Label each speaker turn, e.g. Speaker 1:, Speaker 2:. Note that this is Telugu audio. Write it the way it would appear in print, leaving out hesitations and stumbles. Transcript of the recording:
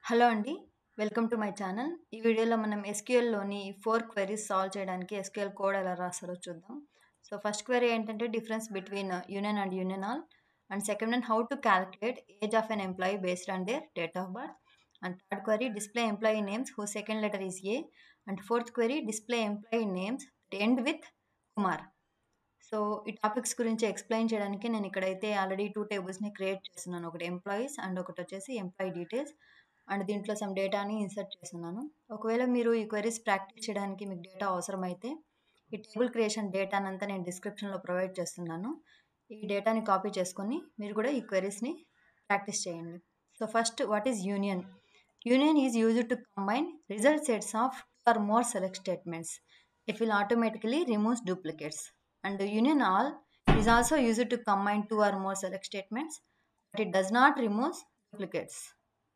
Speaker 1: హలో అండి. Welcome to my channel. ఈ వీడియోలో మనం ఎస్‌క్యూఎల్‌లోని 4 క్వెరీస్ సాల్వ్ చేయడానికి ఎస్‌క్యూఎల్ కోడ్ ఎలా రాస్తారో చూద్దాం. సో, ఫస్ట్ క్వెరీ ఏంటంటే difference between union and union all. And second one how to calculate age of an employee based on their date of birth. And third query display employee names whose second letter is A. And fourth query display employee names that end with Kumar. So, ఈ టాపిక్స్ గురించి ఎక్స్‌ప్లెయిన్ చేయడానికి నేను ఇక్కడైతే ఆల్రెడీ 2 టేబుల్స్‌ని క్రియేట్ చేస్తున్నాను. ఒకటి ఎంప్లాయీస్ అండ్ ఒకటొచ్చేసి ఎంప్లాయీ డీటెయిల్స్. అండ్ దీంట్లో సమ్ డేటాని ఇన్సర్ట్ చేస్తున్నాను. ఒకవేళ మీరు ఈ క్వెరీస్ ప్రాక్టీస్ చేయడానికి మీకు డేటా అవసరమైతే ఈ టేబుల్ క్రియేషన్ డేటానంతా నేను డిస్క్రిప్షన్‌లో ప్రొవైడ్ చేస్తున్నాను. ఈ డేటాని కాపీ చేసుకొని మీరు కూడా ఈ క్వెరీస్‌ని ప్రాక్టీస్ చేయండి. So, first what is union? Union is used to combine result sets of two or more select statements. It will automatically remove duplicates. And the union all is also used to combine two or more select statements, but it does not remove duplicates.